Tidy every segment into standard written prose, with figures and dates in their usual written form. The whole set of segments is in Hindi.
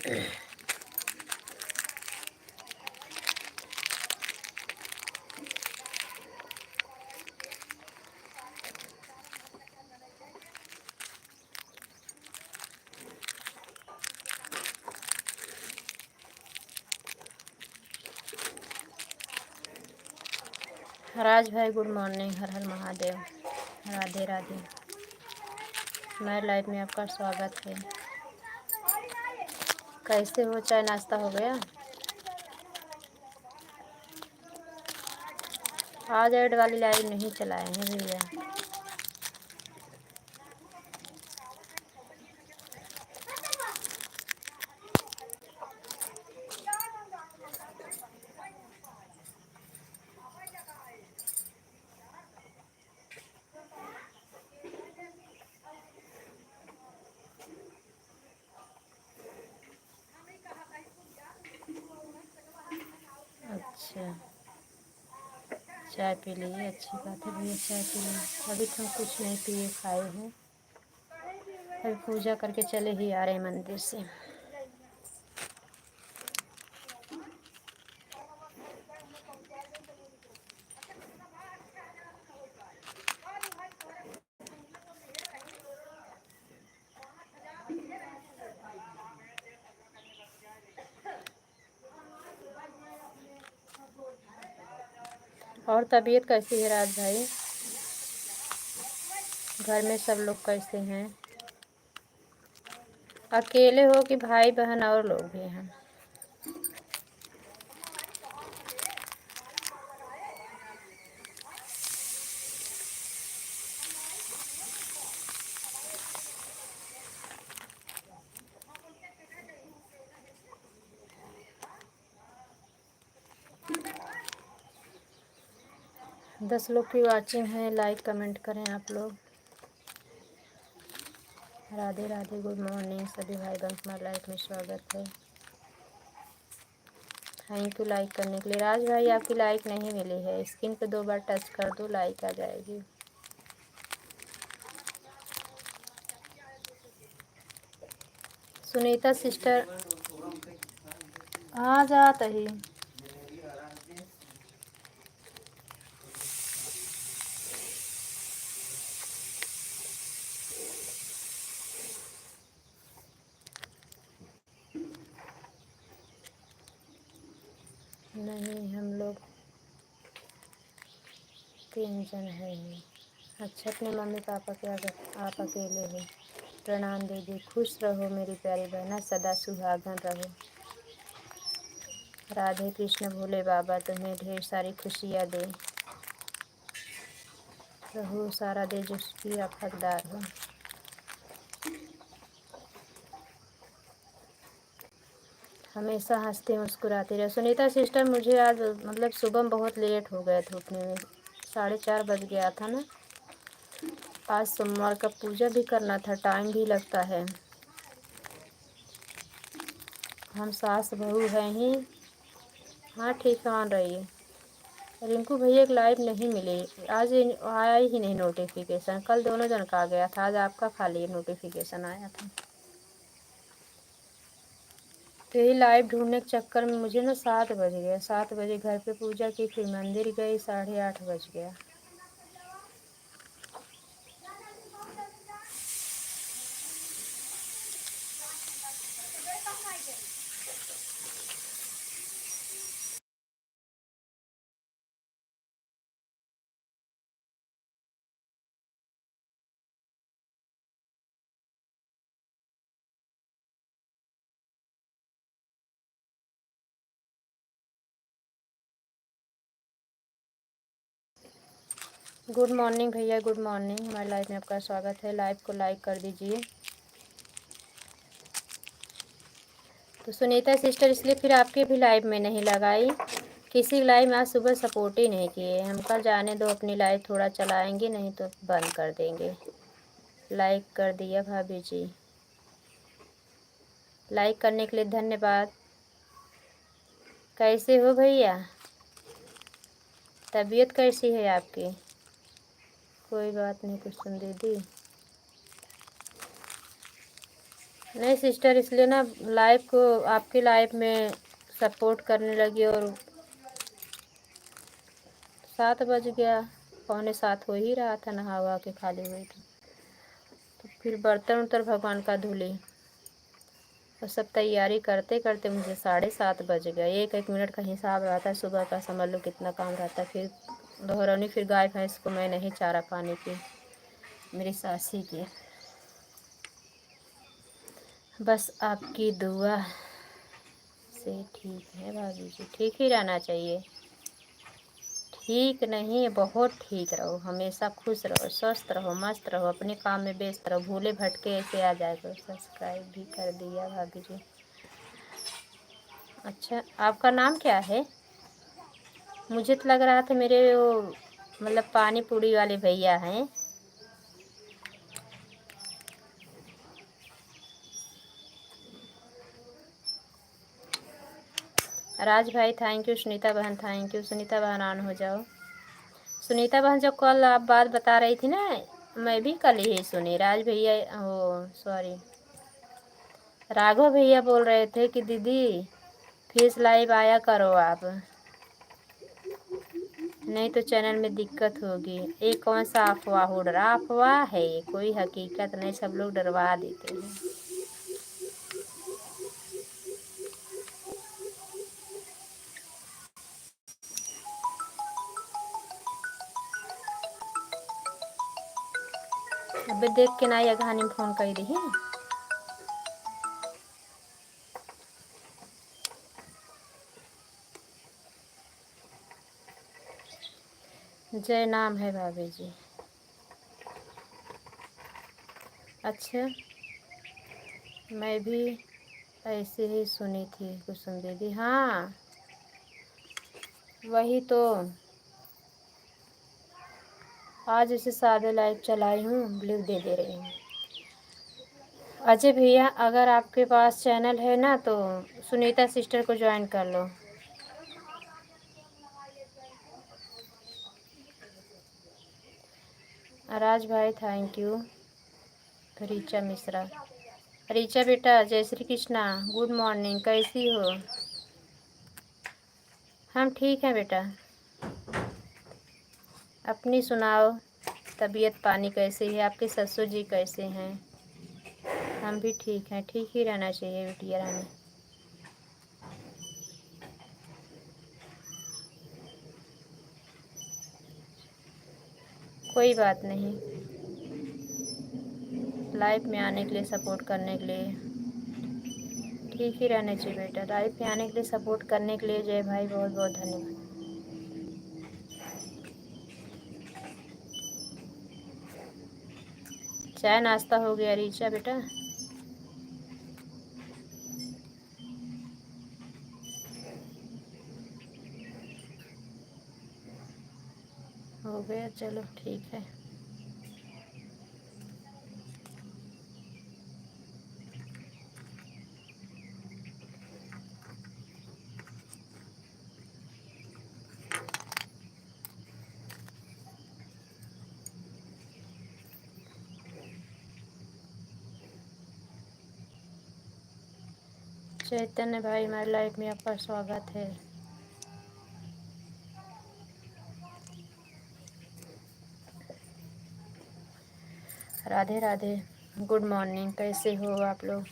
राज भाई गुड मॉर्निंग, हर हर महादेव, राधे राधे। मैं लाइव में आपका स्वागत है। कैसे हो, चाय नाश्ता हो गया? आज ऐड वाली लाइव नहीं चलाए हैं भैया। अच्छा, चाय पी लीजिए, अच्छी बात है भैया, चाय पी लीजिए। अभी तो हम कुछ नहीं पिए खाए हैं, अभी पूजा करके चले ही आ रहे हैं मंदिर से। और तबीयत कैसी है राज भाई? घर में सब लोग कैसे हैं? अकेले हो कि भाई बहन और लोग भी हैं? 10 लोग की वाचिंग है, लाइक कमेंट करें आप लोग। राधे राधे, गुड मॉर्निंग सभी भाई बहन, तुम्हारा लाइक में स्वागत है। थैंक यू लाइक करने के लिए। राज भाई आपकी लाइक नहीं मिली है, स्क्रीन पे 2 बार टच कर दो, लाइक आ जाएगी। सुनीता सिस्टर आ जाता ही। नहीं, हम लोग 3 जन है ही। अच्छा, अपने मम्मी पापा के आगे आप अकेले हो? प्रणाम दीदी, खुश रहो मेरी प्यारी बहना, सदा सुहागन रहो। राधे कृष्ण, भोले बाबा तुम्हें ढेर सारी खुशियाँ दे, प्रभु सारा दे जिसकी आप हकदार हो। हमेशा हंसते मुस्कुराते रहो। सुनीता सिस्टर, मुझे आज मतलब सुबह में बहुत लेट हो गया था उठने में, 4:30 बज गया था ना। आज सोमवार का पूजा भी करना था, टाइम भी लगता है। हम सास बहू हैं ही। हाँ ठीक, मान रही है। रिंकू भैया एक लाइव नहीं मिले, आज आया ही नहीं नोटिफिकेशन। कल दोनों जन का आ गया था, आज आपका खाली नोटिफिकेशन आया था। तो यही लाइव ढूंढने के चक्कर में मुझे ना 7 बज गया। 7 बजे घर पे पूजा की, फिर मंदिर गई, 8:30 बज गया। गुड मॉर्निंग भैया, गुड मॉर्निंग। हमारे लाइव में आपका स्वागत है। लाइव को लाइक कर दीजिए। तो सुनीता सिस्टर, इसलिए फिर आपके भी लाइव में नहीं लगाई, किसी लाइव में आज सुबह सपोर्ट ही नहीं किए। हम कल जाने दो, अपनी लाइव थोड़ा चलाएंगे, नहीं तो बंद कर देंगे। लाइक कर दिया भाभी जी, लाइक करने के लिए धन्यवाद। कैसे हो भैया, तबीयत कैसी है आपकी? कोई बात नहीं, कुछ सुन दीदी। नहीं सिस्टर, इसलिए ना लाइव को आपकी लाइव में सपोर्ट करने लगी और 7 बज गया, 6:45 हो ही रहा था, नहा वहा के खाली हुई थी। तो फिर बर्तन उर्तन भगवान का धुली और सब तैयारी करते करते मुझे 7:30 बज गया। एक एक मिनट का हिसाब रहता है, सुबह का समझ लो कितना काम रहता है। फिर दोहरौनी, फिर गाय भैंस को मैं नहीं चारा पानी की, मेरी सासी की। बस आपकी दुआ से ठीक है भाभी जी, ठीक ही रहना चाहिए। ठीक नहीं, बहुत ठीक रहो, हमेशा खुश रहो, स्वस्थ रहो, मस्त रहो, अपने काम में व्यस्त रहो, भूले भटके ऐसे आ जाए करो। सब्सक्राइब भी कर दिया भाभी जी। अच्छा, आपका नाम क्या है? मुझे तो लग रहा था मेरे वो मतलब पानी पूरी वाले भैया हैं। राज भाई थैंक यू, सुनीता बहन थैंक यू। सुनीता बहन ऑन हो जाओ। सुनीता बहन जो कल आप बात बता रही थी ना, मैं भी कल ही सुनी। राज भैया, ओ सॉरी, राघव भैया बोल रहे थे कि दीदी फेस लाइव आया करो आप, नहीं तो चैनल में दिक्कत होगी। ये कौन सा अफवाह उड़ रहा? अफवाह है ये, कोई हकीकत नहीं, सब लोग डरवा देते हैं। अबे देख के ना, या कहानी में फोन कर दी। जय नाम है भाभी जी। अच्छा, मैं भी ऐसे ही सुनी थी कुसुम दीदी। हाँ वही तो, आज इसे सादे लाइव चलाई हूँ, ब्लू दे रही हूँ। अजय भैया, अगर आपके पास चैनल है ना तो सुनीता सिस्टर को ज्वाइन कर लो। राज भाई थैंक यू। रीचा मिश्रा, रीचा बेटा जय श्री कृष्णा, गुड मॉर्निंग, कैसी हो? हम ठीक हैं बेटा, अपनी सुनाओ। तबीयत पानी कैसी है? आपके ससुर जी कैसे हैं? हम भी ठीक हैं, ठीक ही रहना चाहिए बेटिया रानी। कोई बात नहीं, लाइफ में आने के लिए, सपोर्ट करने के लिए ठीक ही रहना चाहिए बेटा। लाइफ में आने के लिए, सपोर्ट करने के लिए जय भाई बहुत बहुत धन्यवाद। चाय नाश्ता हो गया रीचा बेटा? हो गया, चलो ठीक है। चैतन्य भाई, हमारी लाइफ में आपका स्वागत है। राधे राधे, गुड मॉर्निंग, कैसे हो आप लोग?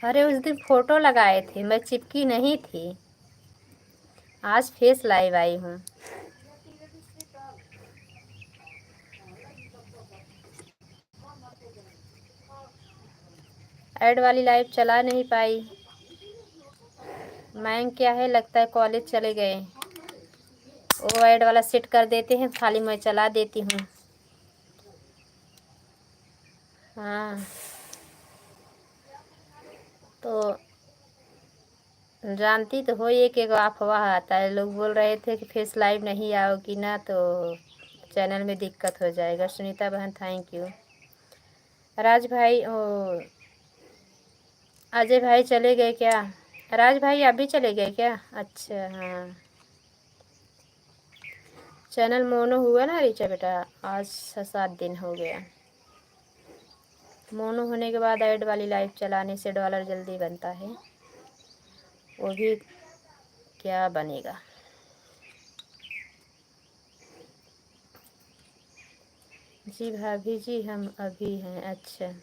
अरे उस दिन फोटो लगाए थे, मैं चिपकी नहीं थी, आज फेस लाइव आई हूँ। ऐड वाली लाइव चला नहीं पाई। मैम क्या है, लगता है कॉलेज चले गए। वो ऐड वाला सेट कर देते हैं, खाली मैं चला देती हूँ। हाँ तो जानती तो हो, एक एक अफवाह आता है। लोग बोल रहे थे कि फेस लाइव नहीं आओगी ना तो चैनल में दिक्कत हो जाएगा। सुनीता बहन थैंक यू। राज भाई, ओ अजय भाई चले गए क्या? राज भाई आप भी चले गए क्या? अच्छा हाँ, चैनल मोनो हुआ ना रीचा बेटा, आज 6-7 दिन हो गया। मोनो होने के बाद ऐड वाली लाइव चलाने से डॉलर जल्दी बनता है, वो भी क्या बनेगा। जी भाभी जी हम अभी हैं। अच्छा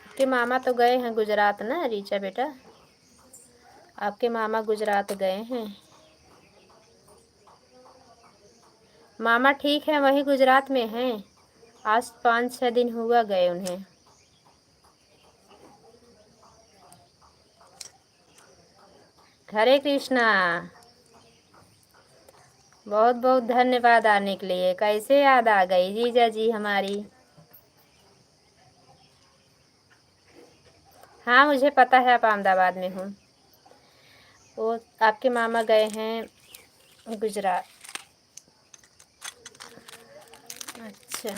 आपके मामा तो गए हैं गुजरात ना रीचा बेटा, आपके मामा गुजरात गए हैं। मामा ठीक है, वही गुजरात में हैं, आज 5-6 दिन हुआ गए उन्हें। हरे कृष्णा, बहुत बहुत धन्यवाद आने के लिए। कैसे याद आ गई जीजा जी हमारी। हाँ मुझे पता है आप अहमदाबाद में हूँ। वो आपके मामा गए हैं गुजरात। अच्छा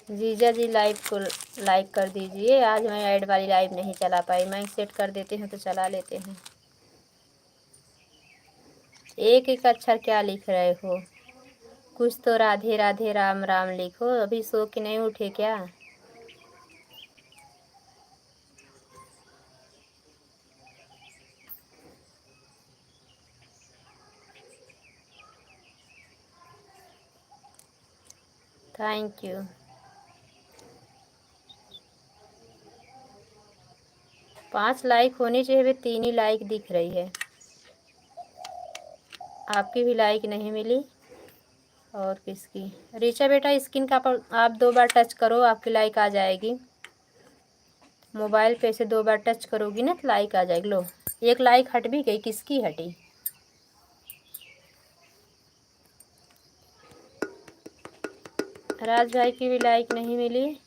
जीजा जी लाइव को लाइक कर दीजिए। आज मैं ऐड वाली लाइव नहीं चला पाई, मैं सेट कर देते हैं तो चला लेते हैं। एक एक अक्षर क्या लिख रहे हो, कुछ तो राधे राधे राम राम लिखो। अभी सो के नहीं उठे क्या। Thank you. 5 लाइक होनी चाहिए, वे 3 ही लाइक दिख रही है। आपकी भी लाइक नहीं मिली और किसकी। रीचा बेटा स्क्रीन का आप 2 बार टच करो, आपकी लाइक आ जाएगी। मोबाइल पे से 2 बार टच करोगी ना तो लाइक आ जाएगी। लो एक लाइक हट भी गई, किसकी हटी। राज भाई की भी लाइक नहीं मिली।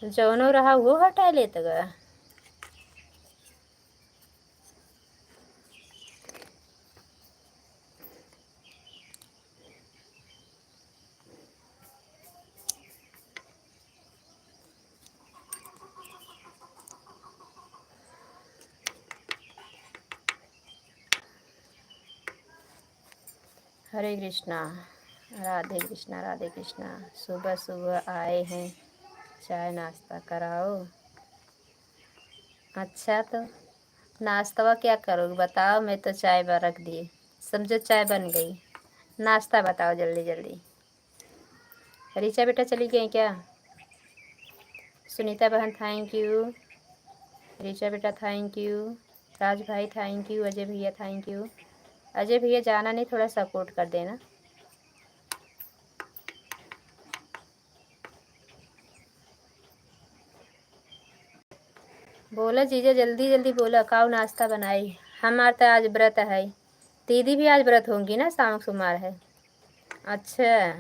जौनो रहा वो हटा लेते गया। हरे कृष्णा, राधे कृष्णा राधे कृष्णा। सुबह सुबह आए हैं, चाय नाश्ता कराओ। अच्छा तो नाश्ता क्या करोगे बताओ, मैं तो चाय रख दी, समझो चाय बन गई। नाश्ता बताओ जल्दी जल्दी। रीचा बेटा चली गई क्या। सुनीता बहन थैंक यू। रीचा बेटा थैंक यू। राज भाई थैंक यू। अजय भैया थैंक यू। अजय भैया जाना नहीं, थोड़ा सपोर्ट कर देना। बोला जीजा जल्दी जल्दी बोला, काऊ नाश्ता बनाई। हमारा तो आज व्रत है। दीदी भी आज व्रत होंगी ना, शाम सोमवार है। अच्छा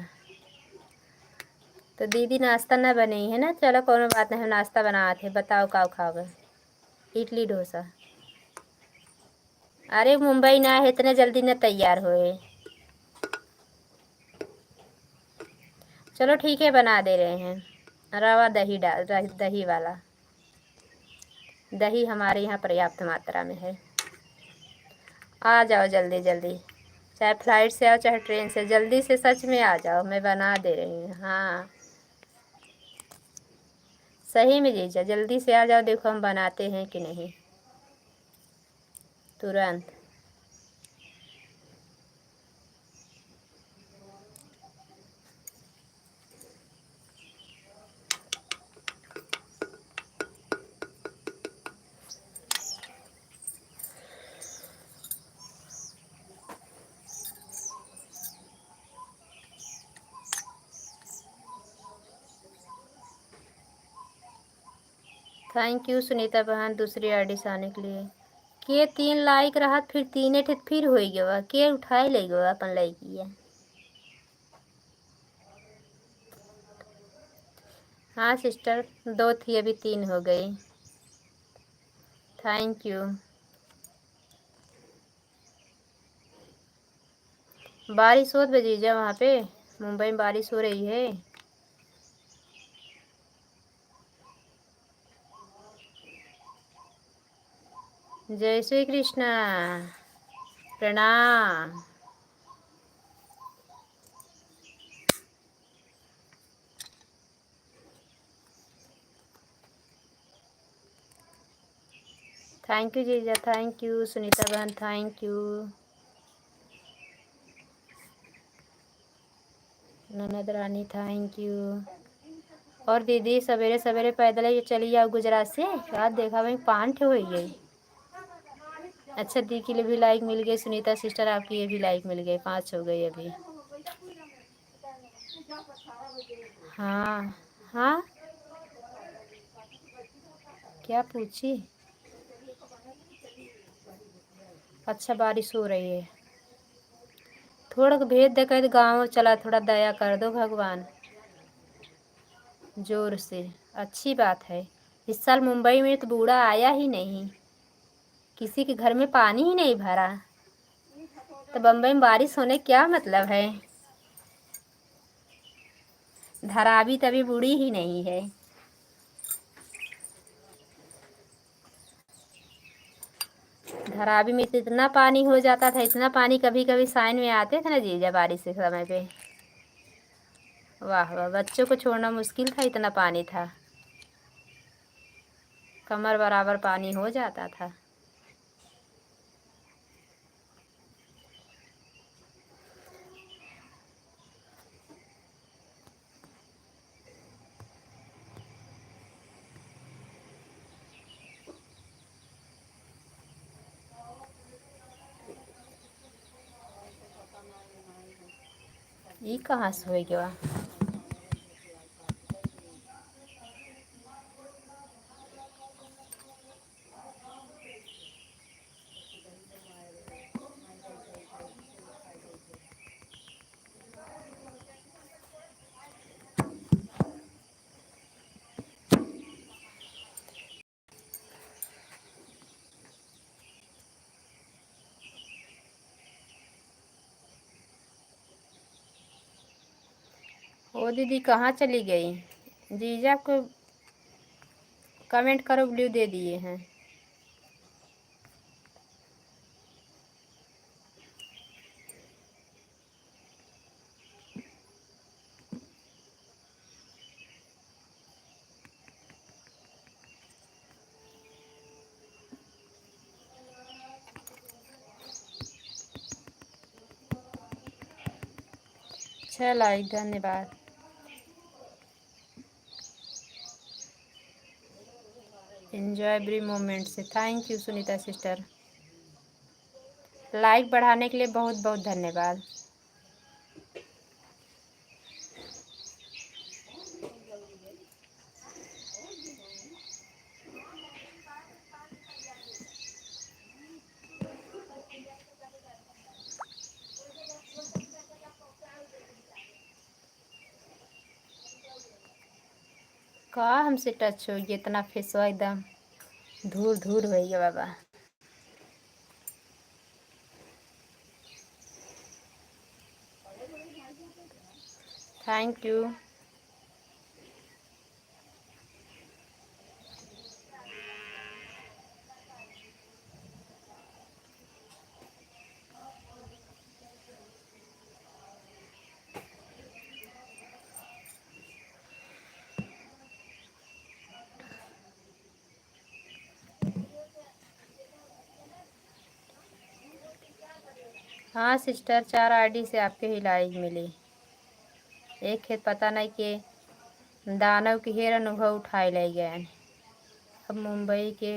तो दीदी नाश्ता ना बनी है ना, चलो कोनो बात नहीं, हम नाश्ता बनाए थे। बताओ काऊ खाओगे। इडली डोसा। अरे मुंबई ना है, इतने जल्दी ना तैयार होए। चलो ठीक है बना दे रहे हैं। रवा दही डाल, दही वाला दही हमारे यहाँ पर्याप्त मात्रा में है। आ जाओ जल्दी जल्दी, चाहे फ्लाइट से आओ चाहे ट्रेन से, जल्दी से सच में आ जाओ, मैं बना दे रही हूँ। हाँ सही में जीजा जल्दी से आ जाओ, देखो हम बनाते हैं कि नहीं तुरंत। थैंक यू सुनीता बहन दूसरी आईडी से आने के लिए। के 3 लाइक रहा, फिर 3 ठे फिर हो गया के उठाए ले गो अपन लड़की है। हाँ सिस्टर, 2 थी अभी 3 हो गई। Thank you. बारिश हो जीजा वहाँ पे? मुंबई में बारिश हो रही है? जय श्री कृष्णा। प्रणाम। थैंक यू जीजा, थैंक यू। सुनीता बहन थैंक यू। ननद रानी थैंक यू। और दीदी सवेरे सवेरे पैदल ही चली आओ गुजरात से? क्या देखा भाई 5 हो गई। अच्छा दी के लिए भी लाइक मिल गई। सुनीता सिस्टर आपकी ये भी लाइक मिल गई, 5 हो गई अभी। हाँ हाँ, क्या पूछी? अच्छा बारिश हो रही है, थोड़ा भेज दे कर गाँव चला, थोड़ा दया कर दो भगवान जोर से। अच्छी बात है। इस साल मुंबई में तो बूढ़ा आया ही नहीं, किसी के घर में पानी ही नहीं भरा, तो बम्बई में बारिश होने क्या मतलब है? धरावी तभी बूढ़ी ही नहीं है। धरावी में तो इतना पानी हो जाता था, इतना पानी कभी कभी साइन में आते थे ना जीजा बारिश के समय पे। वाह वाह, बच्चों को छोड़ना मुश्किल था, इतना पानी था, कमर बराबर पानी हो जाता था। ये कहाँ से हो गया? ओ दीदी कहाँ चली गई? जीजा को कमेंट करो, ब्लू दे दिए हैं। अच्छा लाइक, धन्यवाद। एंजॉय एवरी मोमेंट से thank you Sunita sister. Like बढ़ाने के लिए बहुत बहुत धन्यवाद। कहा हमसे टच हो गया, इतना फेसवा एकदम धूर धूर हो गया बाबा। Thank you. हाँ सिस्टर, 4 आईडी से आपके ही लाइक मिली। एक खेत पता नहीं कि दानव की हेर अनुभव उठाए ले गए। अब मुंबई के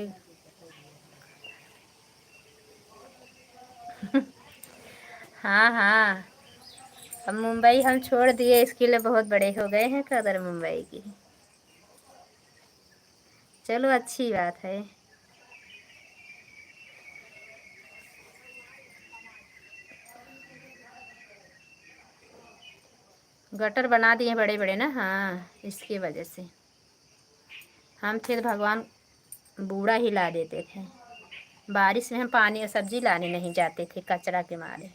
हाँ हाँ, अब मुंबई हम छोड़ दिए, इसके लिए बहुत बड़े हो गए हैं कदर मुंबई की। चलो अच्छी बात है। गटर बना दिए बड़े बड़े ना, हाँ इसकी वजह से। हम थे तो भगवान बूढ़ा ही ला देते थे। बारिश में हम पानी और सब्जी लाने नहीं जाते थे कचरा के मारे।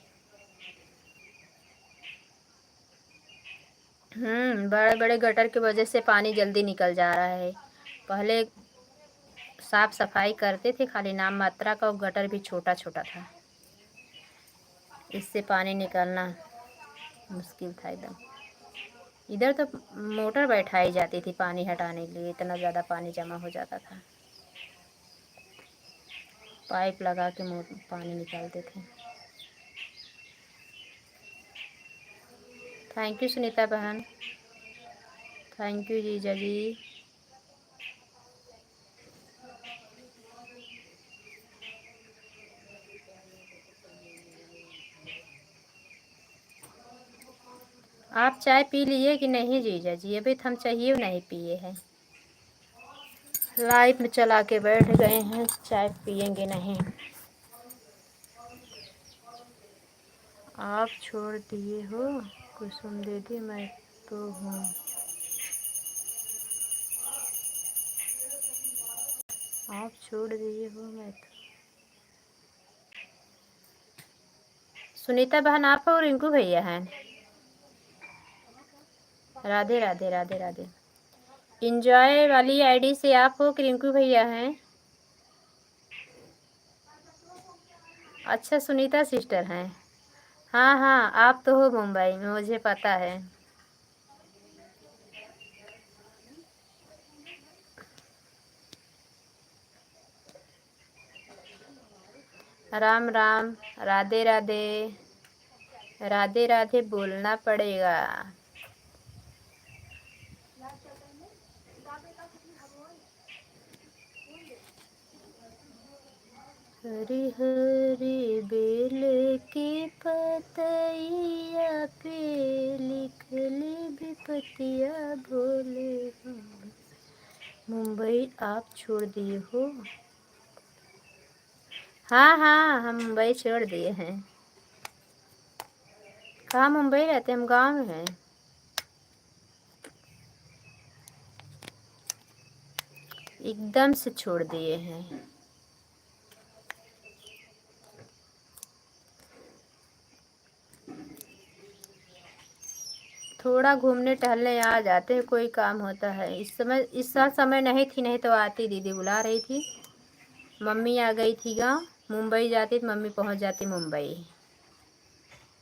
बड़े बड़े गटर की वजह से पानी जल्दी निकल जा रहा है। पहले साफ सफाई करते थे, खाली नाम मात्रा का, और गटर भी छोटा छोटा था, इससे पानी निकलना मुश्किल था एकदम। इधर तो मोटर बैठाई जाती थी पानी हटाने के लिए, इतना ज़्यादा पानी जमा हो जाता था। पाइप लगा के पानी निकालते थे। थैंक यू सुनीता बहन, थैंक यू जीजा जी। आप चाय पी लिए कि नहीं जीजा जी? अभी तो हम चाहिए नहीं पिए हैं, लाइट में चला के बैठ गए हैं, चाय पियेंगे नहीं। आप छोड़ दिए हो कुसुम दीदी, मैं तो हूँ। आप छोड़ दिए हो मैं तो। सुनीता बहन आप और रिंकू भैया हैं? राधे राधे राधे राधे। इंजॉय वाली आईडी से आप हो कि रिंकू भैया हैं? अच्छा सुनीता सिस्टर हैं। हाँ हाँ, आप तो हो मुंबई में, मुझे पता है। राम राम, राधे राधे, राधे राधे बोलना पड़ेगा। हरी हरी बेल की पतैया पे लिख ले विपतिया भोले। मुंबई आप छोड़ दिए हो? हाँ हाँ, हम मुंबई छोड़ दिए हैं। कहाँ मुंबई रहते, हम गांव में हैं। एकदम से छोड़ दिए हैं। थोड़ा घूमने टहलने आ जाते हैं, कोई काम होता है। इस साल समय नहीं थी, नहीं तो आती, दीदी बुला रही थी। मम्मी आ गई थी गाँव, मुंबई जाती तो मम्मी पहुंच जाती मुंबई।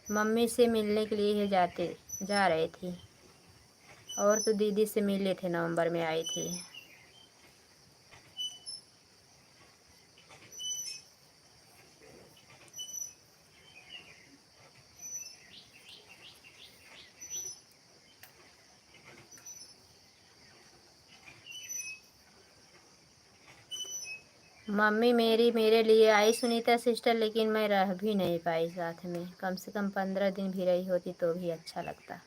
मम्मी से मिलने के लिए जा रही थी। और तो दीदी से मिले थे, नवंबर में आई थी। 'मम्मी मेरी मेरे लिए आई सुनीता सिस्टर, लेकिन मैं रह भी नहीं पाई साथ में। कम से कम 15 दिन भी रही होती तो भी अच्छा लगता।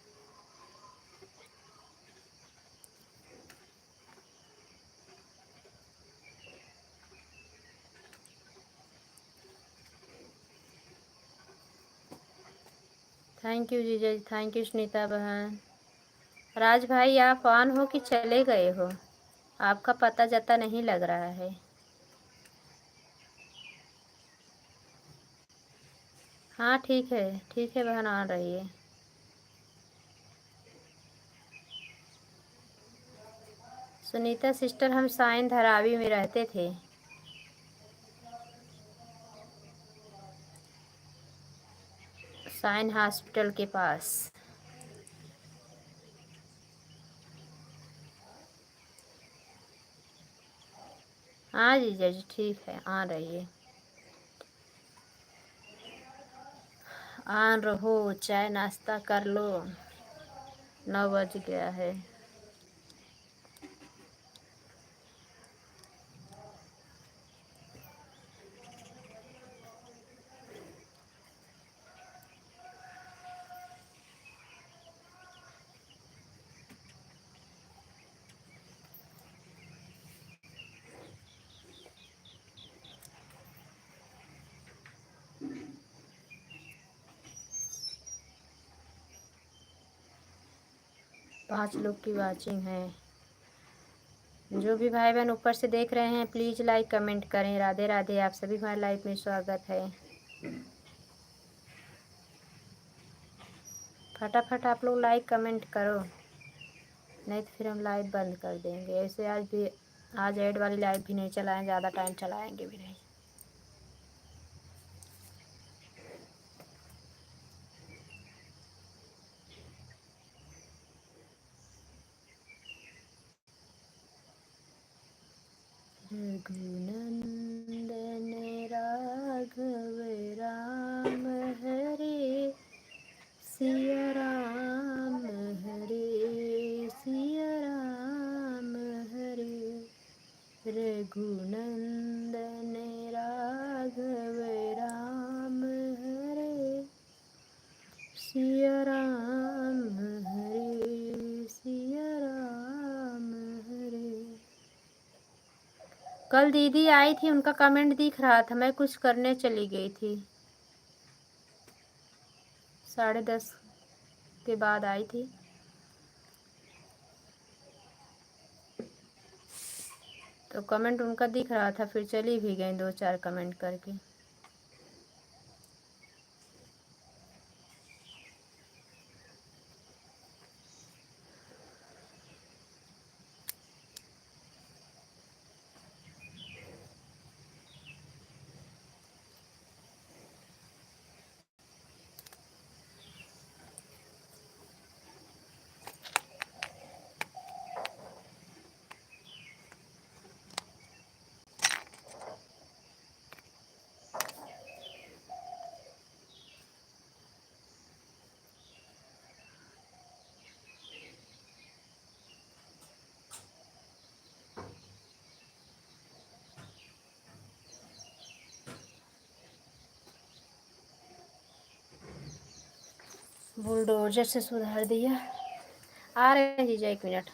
थैंक यू जीजा जी, थैंक यू सुनीता बहन। राज भाई आप ऑन हो कि चले गए हो? आपका पता जता नहीं लग रहा है। हाँ ठीक है बहन, ऑन रही है। सुनीता सिस्टर हम साइन धारावी में रहते थे। साइन हॉस्पिटल के पास। हाँ जीजा जी ठीक है, आ रही है। ऑन रहो, चाय नाश्ता कर लो, 9 बज गया है। पाँच लोग की वाचिंग है। जो भी भाई बहन ऊपर से देख रहे हैं प्लीज़ लाइक कमेंट करें। राधे राधे, आप सभी हमारे लाइव में स्वागत है। फटाफट आप लोग लाइक कमेंट करो, नहीं तो फिर हम लाइव बंद कर देंगे। ऐसे आज ऐड वाली लाइव भी नहीं चलाएं, ज़्यादा टाइम चलाएंगे भी नहीं। रघुनंदन राघव राम हरे, सिया राम हरे सिया राम हरे। रघुनंदन राघव राम हरे, सिया राम हरे सिया राम हरे। कल दीदी आई थी, उनका कमेंट दिख रहा था, मैं कुछ करने चली गई थी। 10:30 के बाद आई थी। तो कमेंट उनका दिख रहा था, फिर चली भी गई 2-4 कमेंट करके। बुलडोजर से सुधार दिया। आ रहे हैं जीजा, 1 मिनट।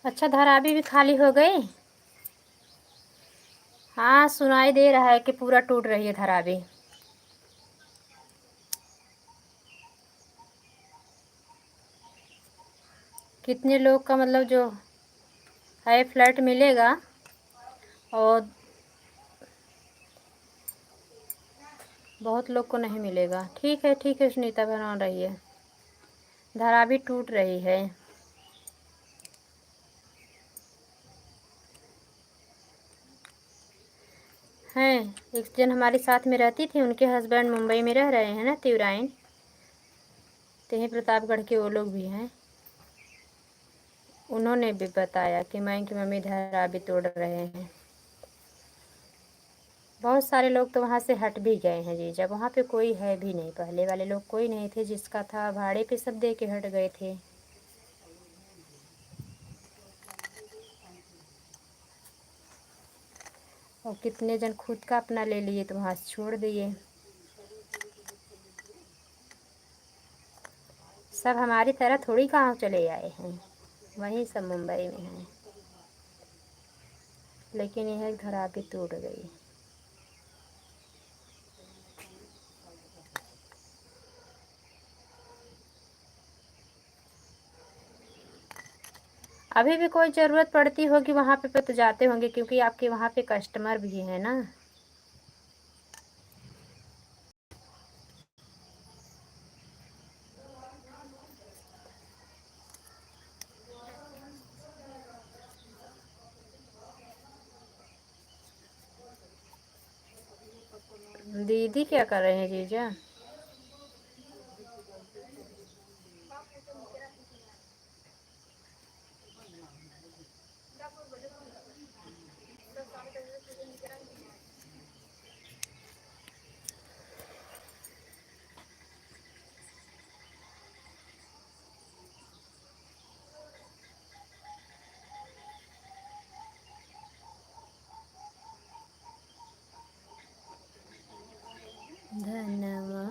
अच्छा, धरावी भी खाली हो गई। हाँ, सुनाई दे रहा है कि पूरा टूट रही है धरावी। कितने लोग का मतलब जो है फ्लैट मिलेगा और बहुत लोग को नहीं मिलेगा। ठीक है सुनीता बना रही है। धरावी टूट रही है। हैं, एक जन हमारे साथ में रहती थी, उनके हस्बैंड मुंबई में रह रहे हैं ना, तिवराइन, तेही प्रतापगढ़ के वो लोग भी हैं। उन्होंने भी बताया कि मैं की मम्मी धरावी तोड़ रहे हैं। बहुत सारे लोग तो वहाँ से हट भी गए हैं जी, जब वहाँ पे कोई है भी नहीं, पहले वाले लोग कोई नहीं थे, जिसका था भाड़े पे सब दे के हट गए थे। और कितने जन खुद का अपना ले लिए तो वहाँ से छोड़ दिए। सब हमारी तरह थोड़ी गाँव चले आए हैं, वहीं सब मुंबई में हैं, लेकिन यह धरावी टूट गई। अभी भी कोई ज़रूरत पड़ती होगी वहाँ पे तो जाते होंगे, क्योंकि आपके वहाँ पे कस्टमर भी है ना। दीदी क्या कर रहे हैं जीजा? धन्यवाद।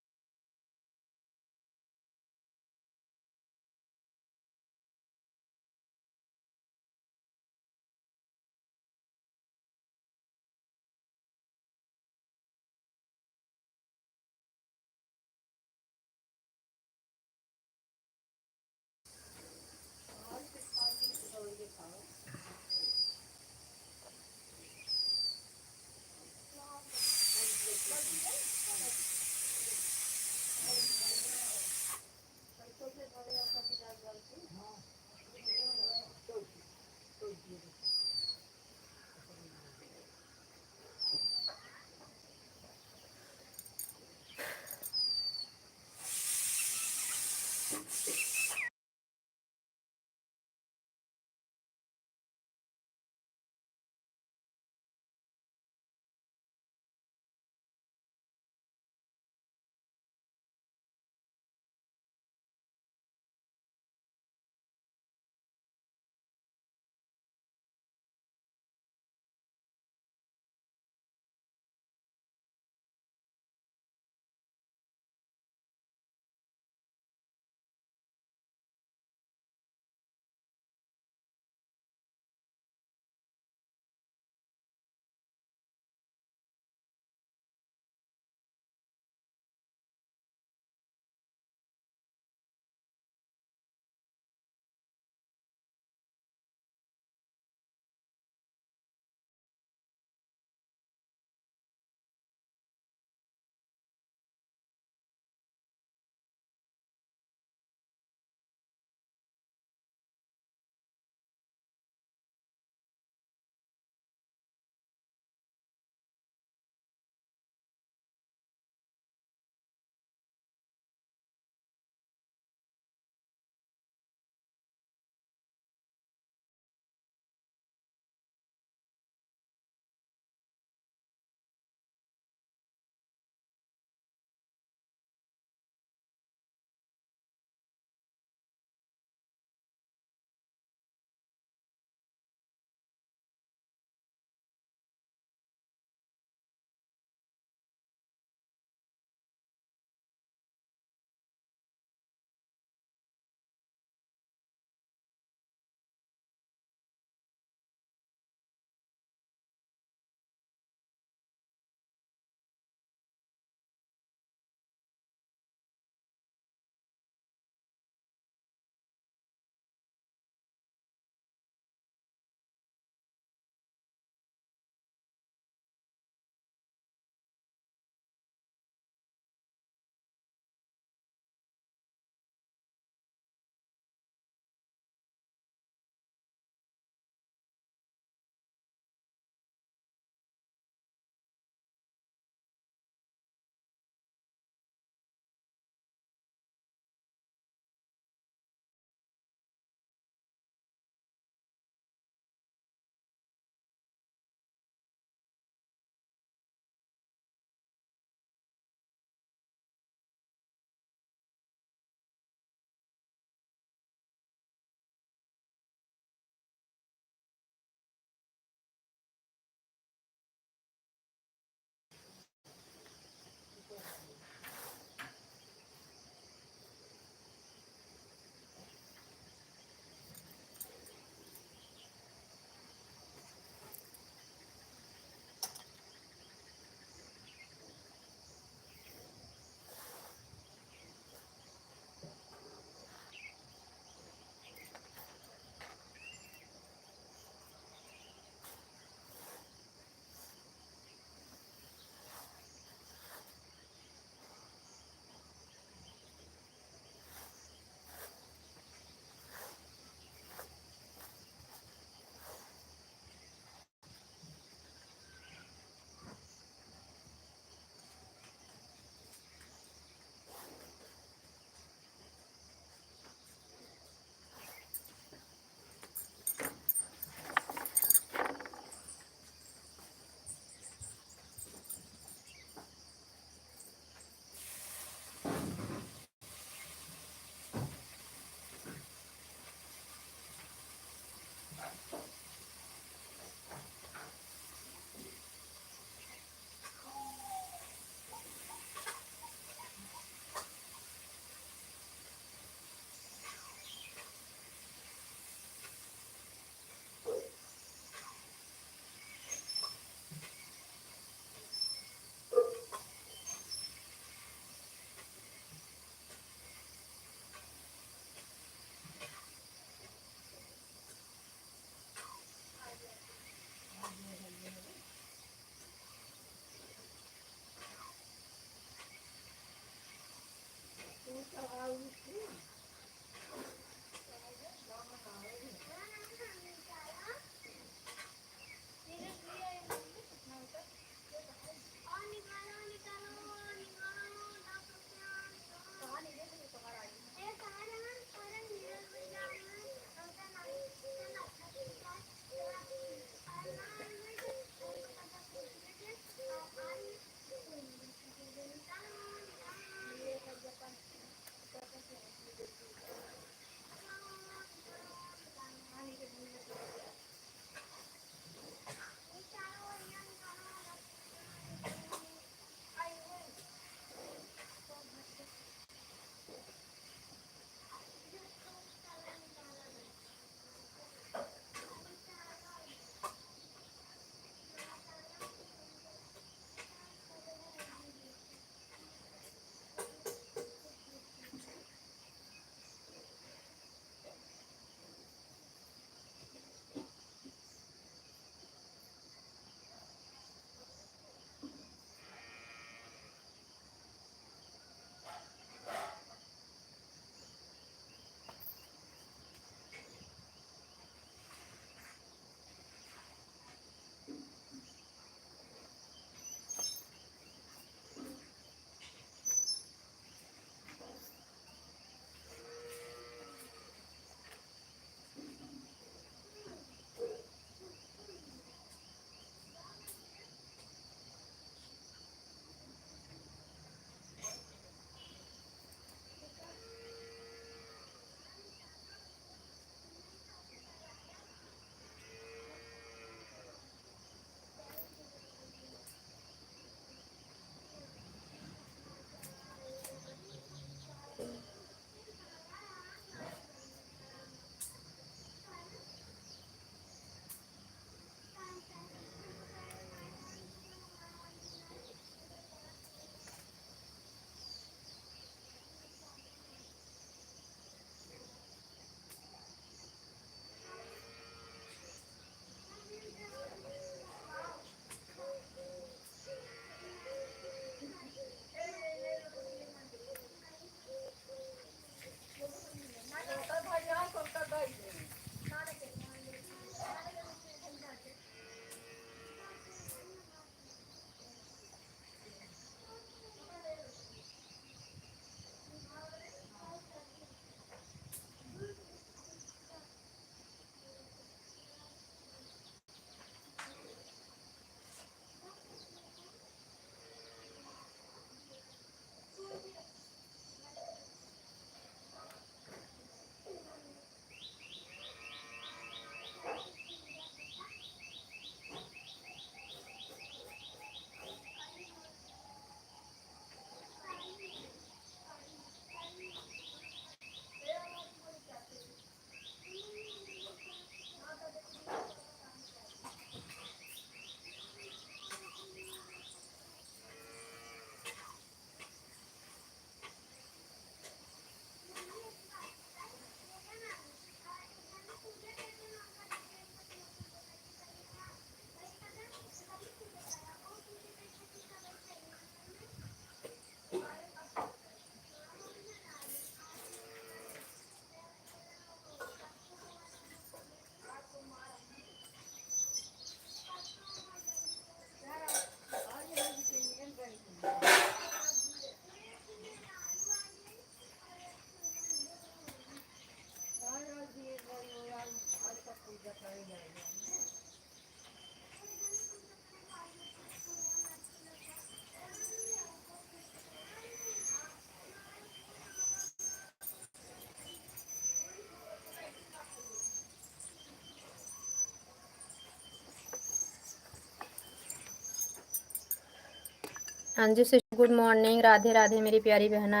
हाँ जी sister, good morning, Radhe Radhe मेरी प्यारी बहना।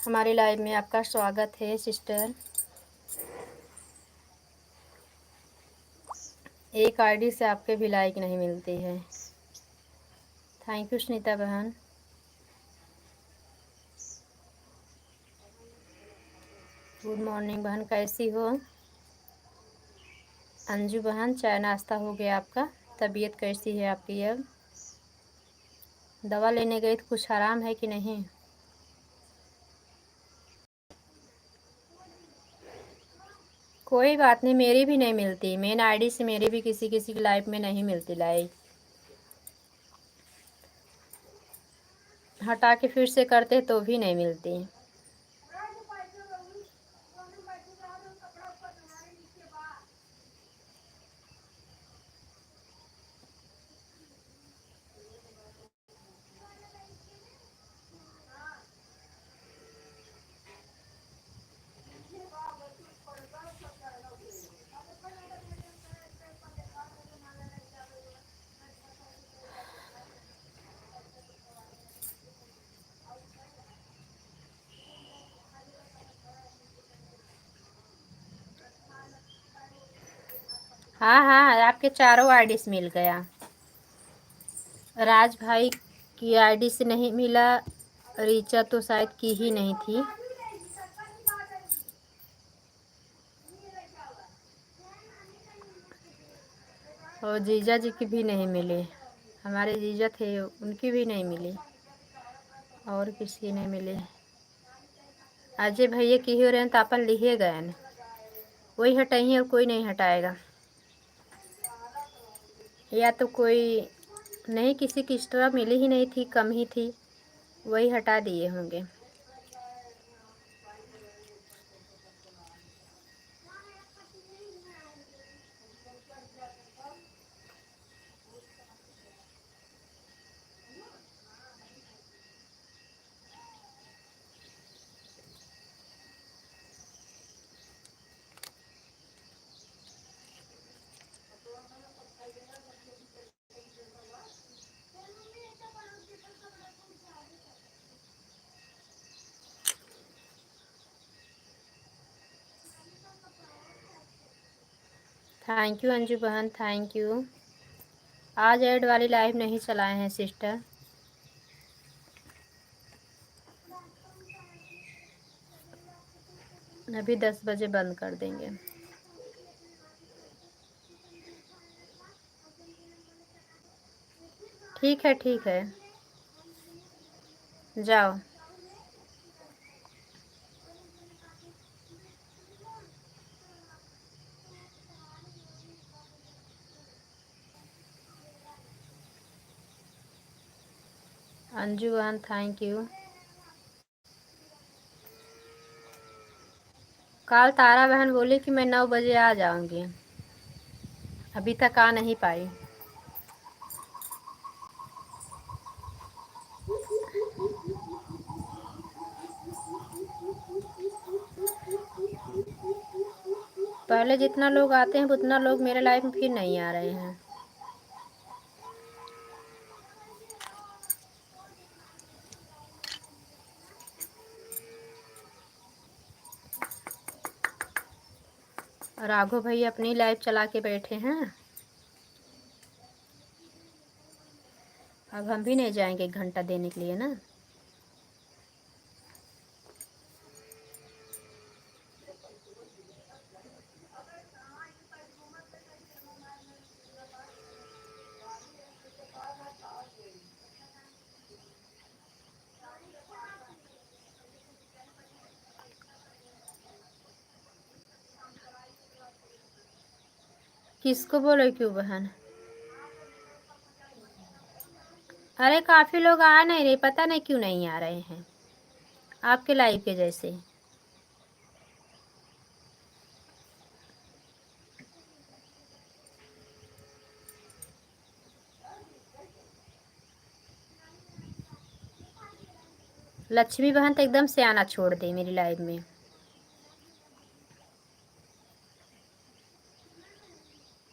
हमारी लाइव में आपका स्वागत है सिस्टर। एक आईडी से आपके भी लाइक नहीं मिलती है। थैंक यू सुनीता बहन। गुड मॉर्निंग बहन, कैसी हो? अंजू बहन, चाय नाश्ता हो गया आपका? तबीयत कैसी है आपकी अब? दवा लेने गई तो कुछ आराम है कि नहीं? कोई बात नहीं, मेरी भी नहीं मिलती, मेन आईडी से मेरी भी किसी किसी की लाइफ में नहीं मिलती लाइक। हटा के फिर से करते तो भी नहीं मिलती। हाँ हाँ, आपके चारों आईडी से मिल गया। राज भाई की आईडी से नहीं मिला, रीचा तो शायद की ही नहीं थी। और जीजा जी की भी नहीं मिली, हमारे जीजा थे उनकी भी नहीं मिली, और किसी नहीं मिली। अजय भैया की हो रहे हैं तो अपन लिखे गए न, वही हटाइए और कोई नहीं हटाएगा। या तो कोई नहीं, किसी की एक्स्ट्रा मिली ही नहीं थी, कम ही थी, वही हटा दिए होंगे। थैंक यू अंजू बहन, थैंक यू। आज ऐड वाली लाइव नहीं चलाए हैं सिस्टर, अभी 10 बजे बंद कर देंगे। ठीक है ठीक है, जाओ। अंजू बहन थैंक यू। कल तारा बहन बोली कि मैं 9 बजे आ जाऊंगी, अभी तक आ नहीं पाई। पहले जितना लोग आते हैं उतना लोग मेरे लाइफ में फिर नहीं आ रहे हैं। राघव भैया अपनी लाइव चला के बैठे हैं, अब हम भी नहीं जाएंगे 1 घंटा देने के लिए ना। किसको बोले क्यों बहन? अरे काफ़ी लोग आ नहीं रहे, पता नहीं क्यों नहीं आ रहे हैं, आपके लाइव के जैसे। लक्ष्मी बहन तो एकदम से आना छोड़ दे मेरी लाइव में।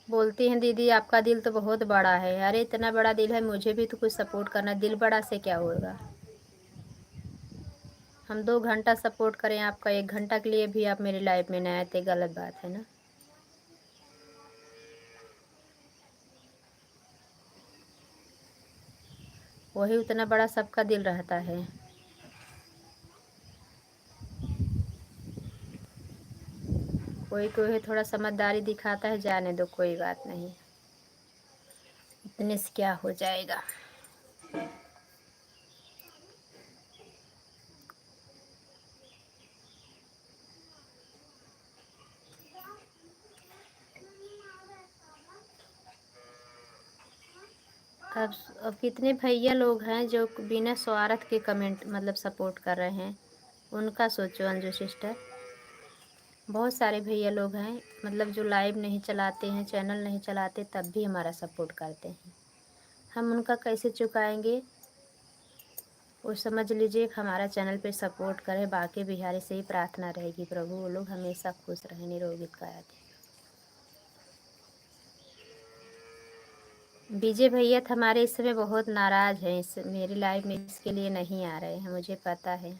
बोलती हैं दीदी आपका दिल तो बहुत बड़ा है। अरे इतना बड़ा दिल है, मुझे भी तो कुछ सपोर्ट करना, दिल बड़ा से क्या होगा। हम 2 घंटा सपोर्ट करें आपका, 1 घंटा के लिए भी आप मेरी लाइफ में ना आए तो गलत बात है ना। वही उतना बड़ा सबका दिल रहता है। कोई कोई थोड़ा समझदारी दिखाता है, जाने दो कोई बात नहीं, इतने से क्या हो जाएगा। अब कितने भैया लोग हैं जो बिना स्वार्थ के कमेंट मतलब सपोर्ट कर रहे हैं, उनका सोचो अंजू सिस्टर। बहुत सारे भैया लोग हैं मतलब जो लाइव नहीं चलाते हैं, चैनल नहीं चलाते, तब भी हमारा सपोर्ट करते हैं। हम उनका कैसे चुकाएंगे? वो समझ लीजिए कि हमारा चैनल पे सपोर्ट करें। बाकी बिहारी से ही प्रार्थना रहेगी, प्रभु वो लोग हमेशा खुश रहें, निरोगित काया थे। विजय भैया हमारे इस समय बहुत नाराज़ हैं, इस मेरी लाइफ में इसके लिए नहीं आ रहे हैं, मुझे पता है।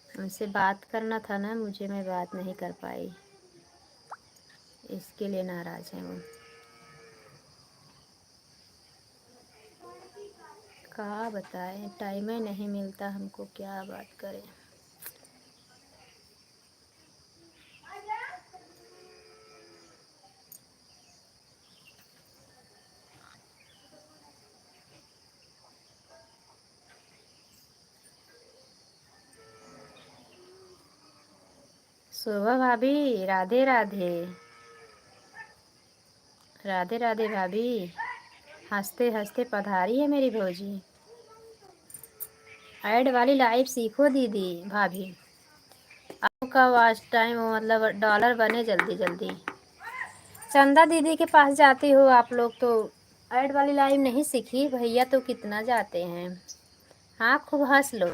उनसे बात करना था ना मुझे, मैं बात नहीं कर पाई, इसके लिए नाराज़ हैं वो। क्या बताएं, टाइम ही नहीं मिलता हमको, क्या बात करें। शोभा भाभी राधे राधे। राधे राधे भाभी, हंसते हंसते पधारी है मेरी भौजी। ऐड वाली लाइफ सीखो दीदी भाभी, आपका वॉच टाइम मतलब डॉलर बने जल्दी जल्दी। चंदा दीदी के पास जाती हो आप लोग तो ऐड वाली लाइव नहीं सीखी? भैया तो कितना जाते हैं। हाँ खूब हंस लो,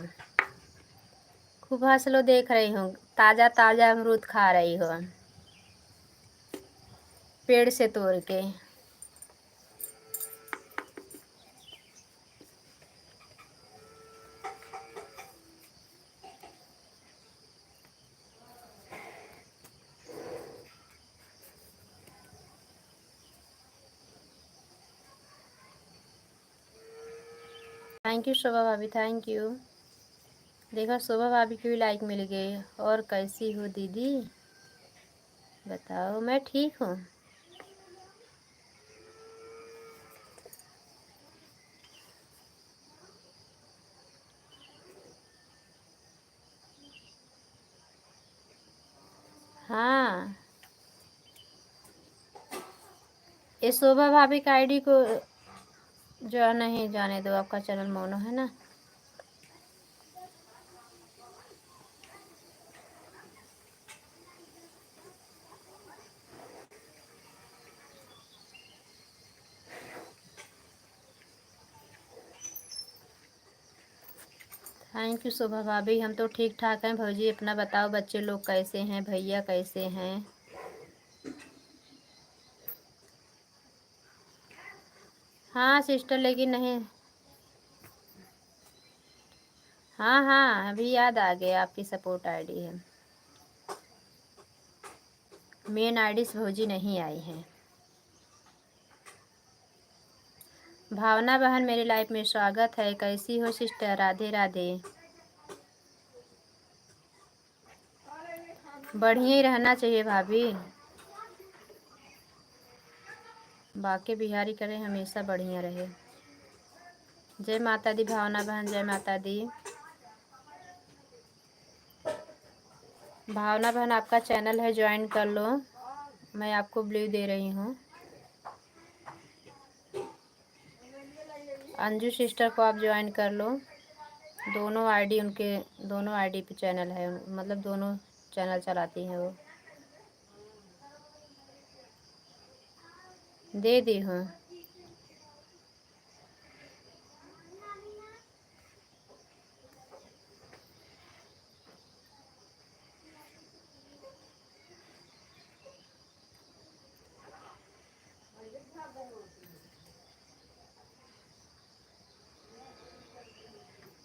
खूब हंस लो, देख रही हूँ ताज़ा ताज़ा अमरूद खा रही हो पेड़ से तोड़ के। थैंक यू शोभा भाभी, थैंक यू। देखा शोभा भाभी की भी लाइक मिल गई। और कैसी हो दीदी बताओ? मैं ठीक हूँ। हाँ, ये शोभा भाभी का आईडी को जो नहीं जाने दो, आपका चैनल मोनो है ना। थैंक यू शोभा भाभी, हम तो ठीक ठाक हैं। भौजी अपना बताओ, बच्चे लोग कैसे हैं, भैया कैसे हैं? हाँ सिस्टर, लेकिन नहीं। हाँ हाँ, अभी याद आ गया आपकी सपोर्ट आईडी है। मेन आईडी से भौजी नहीं आई हैं। भावना बहन मेरी लाइफ में स्वागत है। कैसी हो सिस्टर? राधे राधे। बढ़िया ही रहना चाहिए भाभी, बाकी बिहारी करें हमेशा बढ़िया रहे। जय माता दी भावना बहन, जय माता दी। भावना बहन आपका चैनल है, ज्वाइन कर लो, मैं आपको ब्लू दे रही हूँ। अंजू सिस्टर को आप ज्वाइन कर लो। दोनों आईडी उनके, दोनों आईडी पे चैनल है, मतलब दोनों चैनल चलाती हैं वो। दे दी हूँ।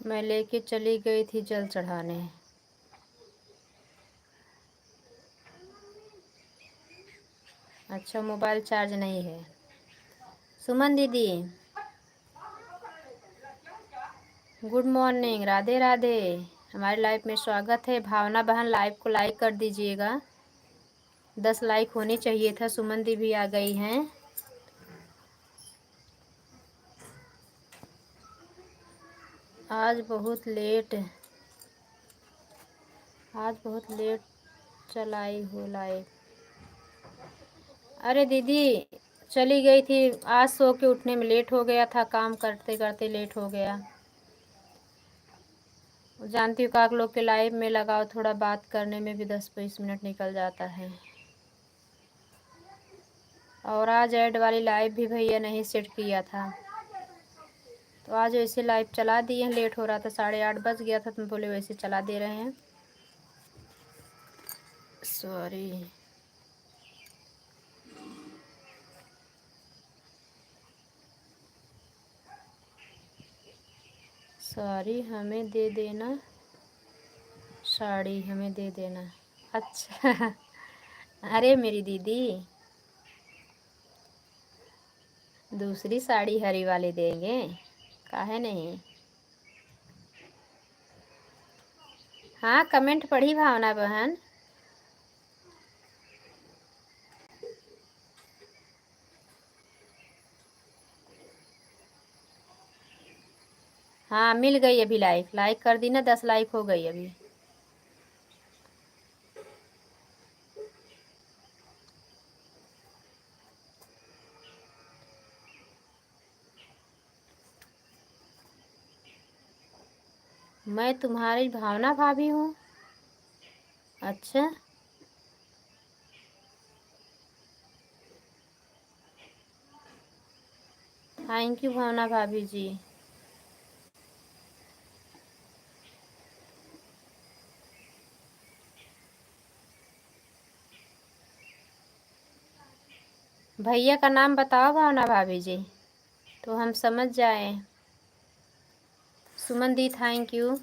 मैं लेके चली गई थी जल चढ़ाने। अच्छा, मोबाइल चार्ज नहीं है। सुमन दीदी गुड मॉर्निंग, राधे राधे। हमारी लाइफ में स्वागत है। भावना बहन लाइव को लाइक कर दीजिएगा, 10 लाइक होनी चाहिए था। सुमन दी भी आ गई हैं। आज बहुत लेट, आज बहुत लेट चलाई हो लाइव। अरे दीदी चली गई थी। आज सो के उठने में लेट हो गया था, काम करते करते लेट हो गया। जानती हूँ आप लोग के लाइव में लगाओ, थोड़ा बात करने में भी 10-20 मिनट निकल जाता है। और आज ऐड वाली लाइव भी भैया नहीं सेट किया था, तो आज वैसे लाइव चला दिए हैं। लेट हो रहा था, 8:30 बज गया था, तुम बोले वैसे चला दे रहे हैं। सॉरी। सॉरी, हमें दे देना साड़ी, हमें दे देना। अच्छा अरे मेरी दीदी, दूसरी साड़ी हरी वाली देंगे, काहे नहीं। हाँ, कमेंट पढ़ी भावना बहन। हाँ मिल गई अभी, लाइक कर दी ना, 10 लाइक हो गई अभी। मैं तुम्हारी भावना भाभी हूँ। अच्छा, थैंक यू भावना भाभी जी। भैया का नाम बताओ भावना भाभी जी, तो हम समझ जाएं। सुमन दी थैंक यू।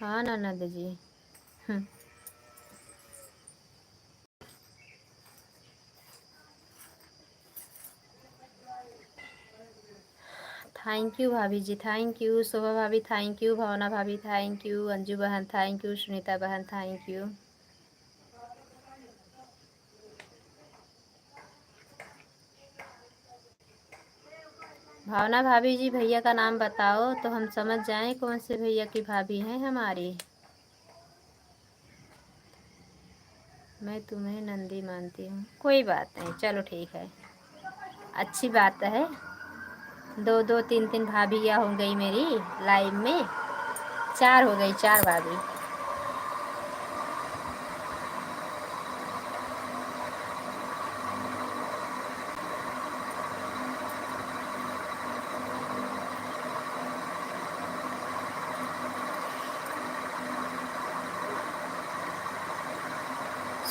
हाँ ननद जी। थैंक यू भाभी जी, थैंक यू। शोभा भाभी थैंक यू, भावना भाभी थैंक यू, अंजू बहन थैंक यू, सुनीता बहन थैंक यू। भावना भाभी जी, भैया का नाम बताओ तो हम समझ जाएं कौन से भैया की भाभी हैं हमारी। मैं तुम्हें नंदी मानती हूँ, कोई बात नहीं, चलो ठीक है, अच्छी बात है। 2-2 3-3 भाभियाँ हो गई मेरी लाइव में, 4 हो गई, 4 भाभी।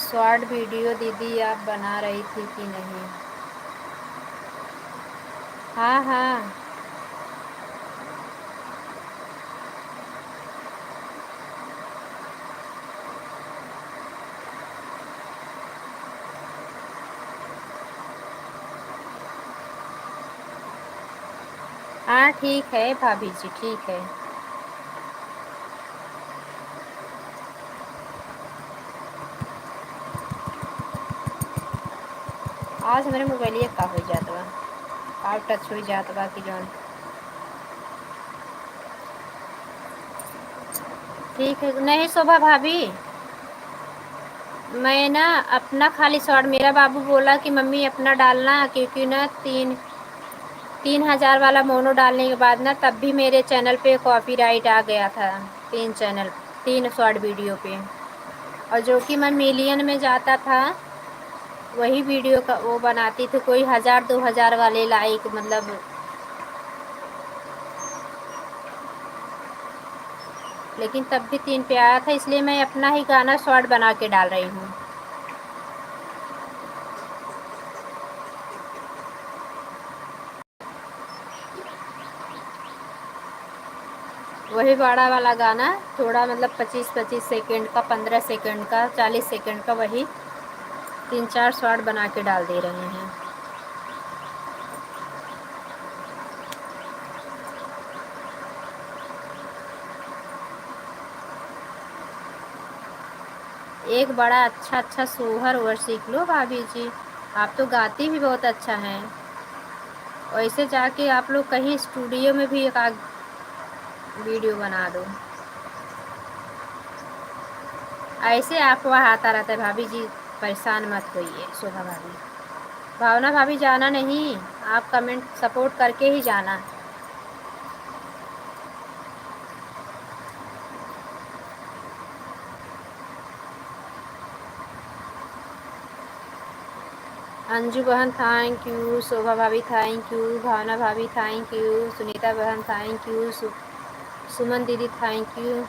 शॉर्ट वीडियो दीदी आप बना रही थी कि नहीं? हाँ हाँ हाँ, ठीक है भाभी जी, ठीक है। आज हमारे मोबाइल का हो जात बा, आउट टच हो जात बा कि जौन। ठीक है, नहीं शोभा भाभी, मैं ना अपना खाली शॉर्ट, मेरा बाबू बोला कि मम्मी अपना डालना, क्योंकि ना 3,000 वाला मोनो डालने के बाद ना तब भी मेरे चैनल पे कॉपीराइट आ गया था। 3 शॉर्ट वीडियो पे, और जो कि मैं मिलियन में जाता था वही वीडियो का वो बनाती थी, कोई 1,000-2,000 वाले लाइक, मतलब। लेकिन तब भी 3 पे आया था, इसलिए मैं अपना ही गाना शॉर्ट बना के डाल रही हूँ। वही बड़ा वाला गाना, थोड़ा मतलब 25-25 सेकेंड का, 15 सेकेंड का, 40 सेकेंड का, वही 3-4 शॉर्ट बना के डाल दे रहे हैं। एक बड़ा अच्छा सोहर ओवर सीख लो भाभी जी, आप तो गाती भी बहुत अच्छा हैं। वैसे जाके आप लोग कहीं स्टूडियो में भी एक आध वीडियो बना दो। ऐसे आपको आता रहता है भाभी जी, परेशान मत होइए शोभा भाभी। भावना भाभी जाना नहीं, आप कमेंट सपोर्ट करके ही जाना। अंजू बहन थैंक यू, शोभा भाभी थैंक यू, भावना भाभी थैंक यू, सुनीता बहन थैंक यू, सुमन दीदी थैंक यू।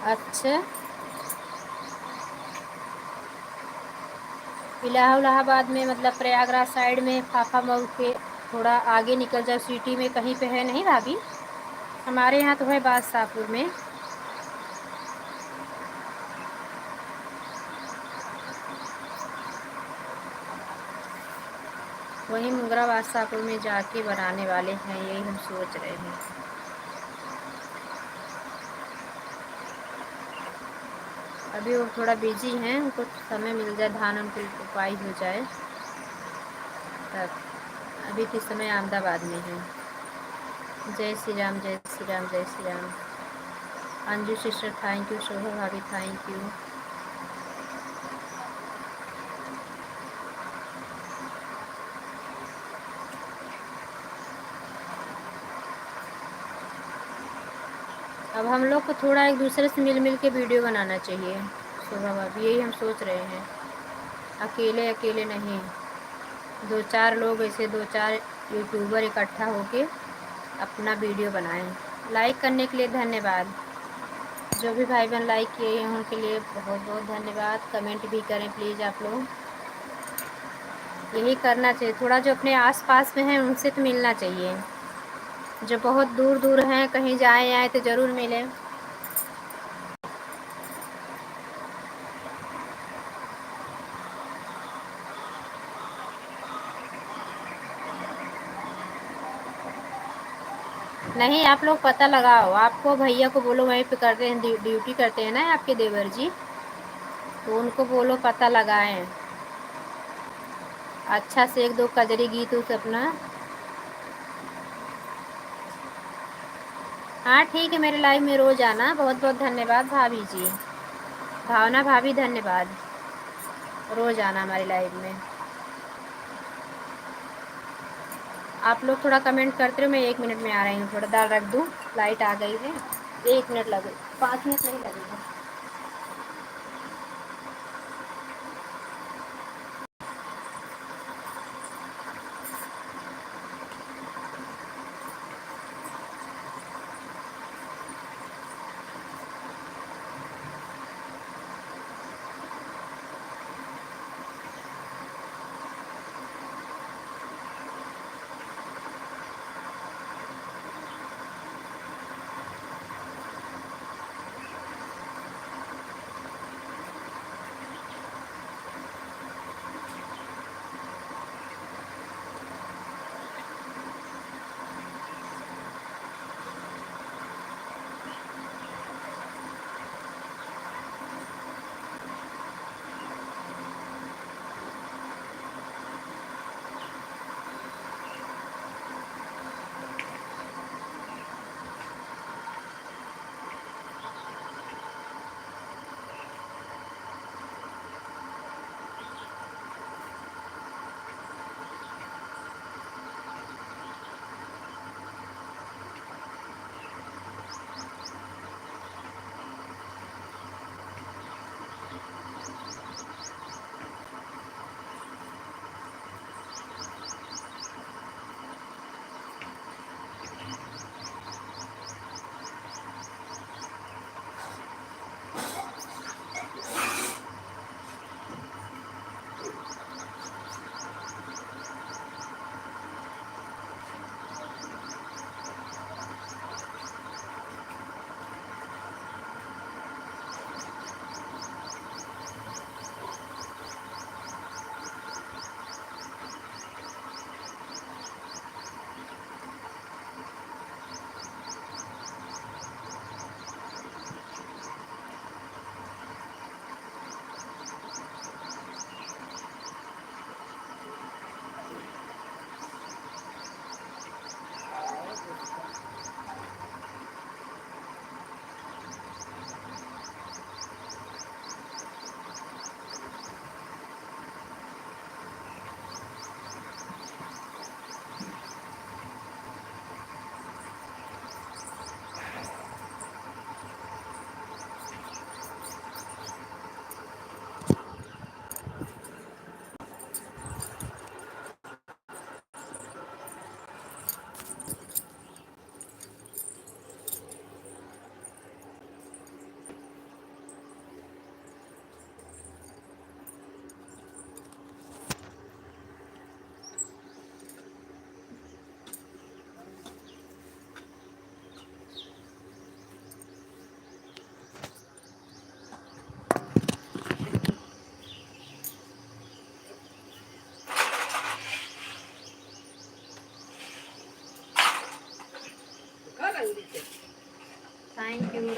अच्छा, इलाहाबाद में मतलब प्रयागराज साइड में फाफा मऊ के थोड़ा आगे निकल जाओ, सिटी में कहीं पे है नहीं भाभी? हमारे यहाँ तो है बादशाहपुर में। वहीं मुंगरा बादशाहपुर में जाके बनाने वाले हैं, यही हम सोच रहे हैं। अभी वो थोड़ा बिजी हैं, उनको समय मिल जाए, धान उनकी रोपाई हो जाए तब। अभी किस समय अहमदाबाद में है। जय श्री राम, जय श्री राम, जय Shri Ram. Anju sister thank you, Shobha भाभी थैंक यू। अब हम लोग को थोड़ा एक दूसरे से मिल के वीडियो बनाना चाहिए शोभा भाभी, यही हम सोच रहे हैं। अकेले अकेले नहीं, दो चार लोग ऐसे, दो चार यूट्यूबर इकट्ठा होके अपना वीडियो बनाएं। लाइक करने के लिए धन्यवाद। जो भी भाई बहन लाइक किए हैं उनके लिए बहुत बहुत धन्यवाद। कमेंट भी करें प्लीज़ आप लोग, यही करना चाहिए। थोड़ा जो अपने आस पास में हैं उनसे तो मिलना चाहिए, जो बहुत दूर दूर हैं कहीं जाए आए तो ज़रूर मिलें। नहीं, आप लोग पता लगाओ, आपको भैया को बोलो, वहीं पे करते हैं, ड्यूटी करते हैं ना आपके देवर जी, तो उनको बोलो पता लगाएं। अच्छा से एक दो कजरी गीत उस अपना। हाँ ठीक है, मेरे लाइव में रोज़ आना। बहुत बहुत धन्यवाद भाभी जी, भावना भाभी धन्यवाद। रोज़ आना हमारी लाइव में। आप लोग थोड़ा कमेंट करते रहो, मैं 1 मिनट में आ रही हूँ, थोड़ा दाल रख दूँ, लाइट आ गई है। 1 मिनट लगे, 5 मिनट नहीं लगेगा।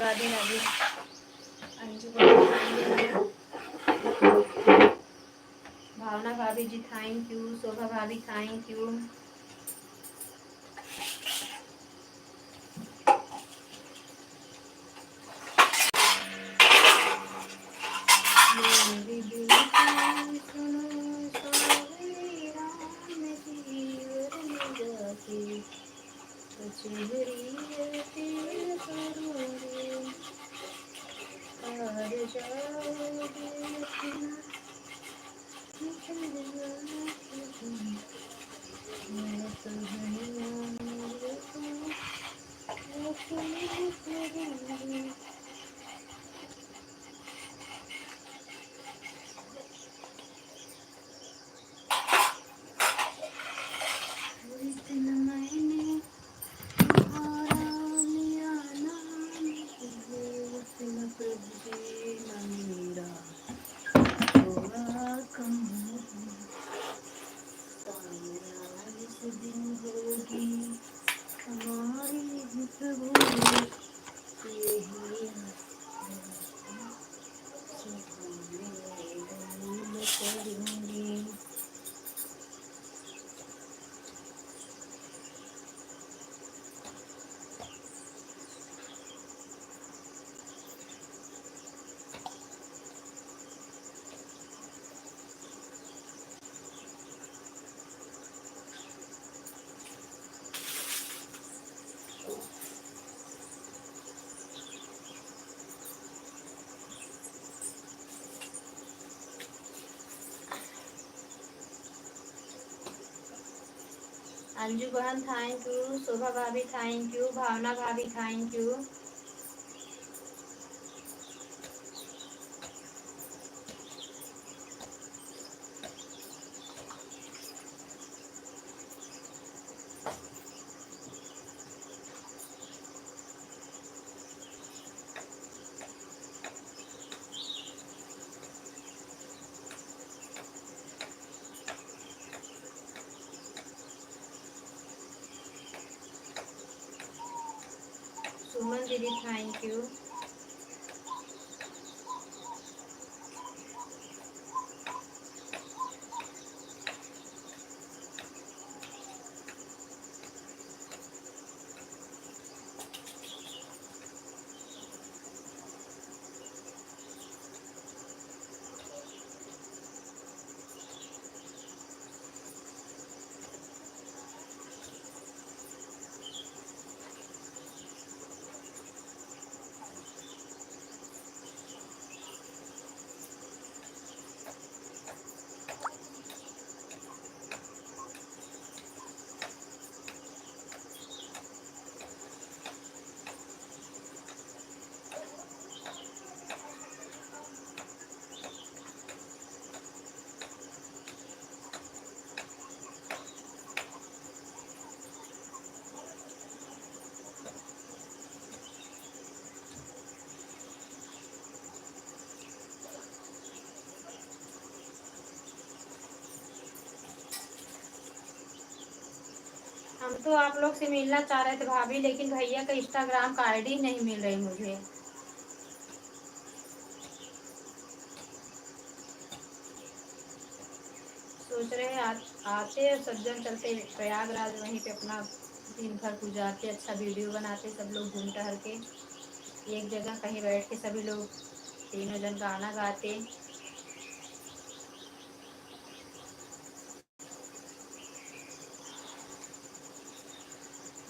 पूरा दिन अभी अंजू भावना भाभी जी थैंक यू, शोभा भाभी थैंक यू। अंजू बहन थैंक यू, शोभा भाभी थैंक यू, भावना भाभी थैंक यू। सुमन दीदी थैंक यू। हम तो आप लोग से मिलना चाह रहे थे भाभी, लेकिन भैया का इंस्टाग्राम का आईडी नहीं मिल रही मुझे। सोच रहे हैं आते सब जन चलते प्रयागराज, वहीं पे अपना दिन भर गुजारते, अच्छा वीडियो बनाते, सब लोग घूम टहल के एक जगह कहीं बैठ के सभी लोग तीनों जन गाना गाते।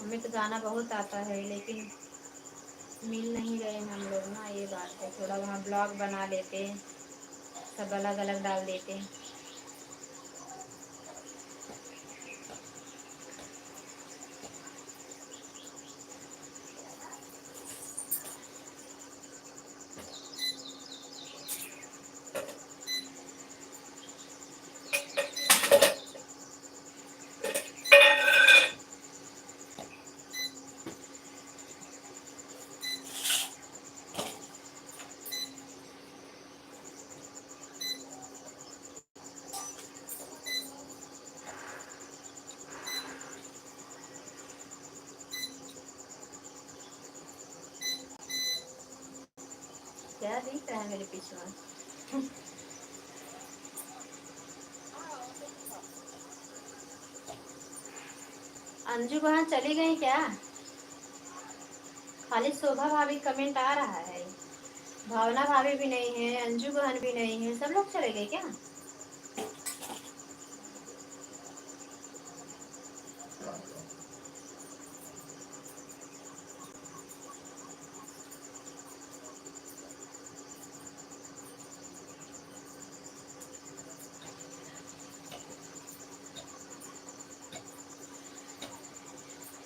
हमें तो गाना बहुत आता है, लेकिन मिल नहीं रहे हम लोग ना, ये बात है। थोड़ा वहाँ ब्लॉग बना लेते, सब अलग अलग डाल देते। क्या दिख रहा है मेरे पीछे में? अंजू बहन चली गई क्या? खाली शोभा भाभी कमेंट आ रहा है। भावना भाभी भी नहीं है, अंजू बहन भी नहीं है, सब लोग चले गए क्या?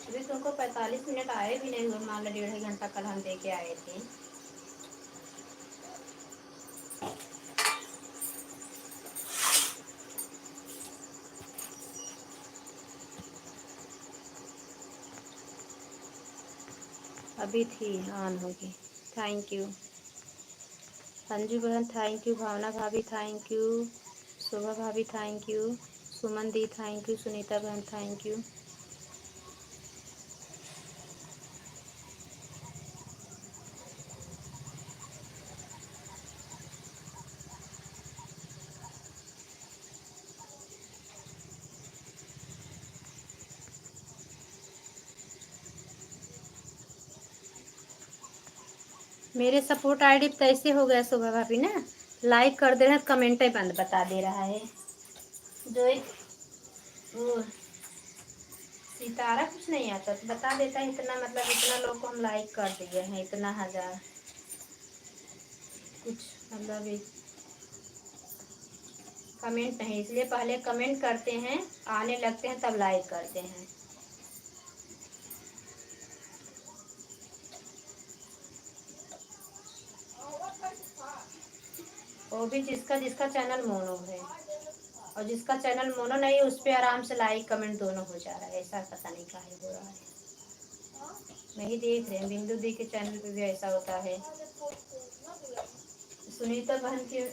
अभी तुमको 45 मिनट आए भी नहीं हुए, मान लो 1.5 घंटा कल हम दे के आए थे। अभी थी ऑन होगी। थैंक यू अंजू बहन, थैंक यू भावना भाभी, थैंक यू शोभा भाभी, thank you Suman the, thank you Sunita बहन, थैंक यू। मेरे सपोर्ट आईडी तो ऐसे हो गया शोभा भाभी ना, लाइक कर दे रहे हैं, कमेंट ही बंद बता दे रहा है। जो एक वो सितारा कुछ नहीं आता तो बता देता है इतना, मतलब इतना लोग को हम लाइक कर दिए हैं, इतना हजार कुछ, मतलब एक कमेंट नहीं, इसलिए पहले कमेंट करते हैं, आने लगते हैं तब लाइक करते हैं। वो भी जिसका जिसका चैनल मोनो है, और जिसका चैनल मोनो नहीं उस पर आराम से लाइक कमेंट दोनों हो जा रहा है, ऐसा पता नहीं काहे हो रहा है। नहीं देख रहे हैं, बिंदु दी के चैनल पे भी ऐसा होता है। सुनीता बहन के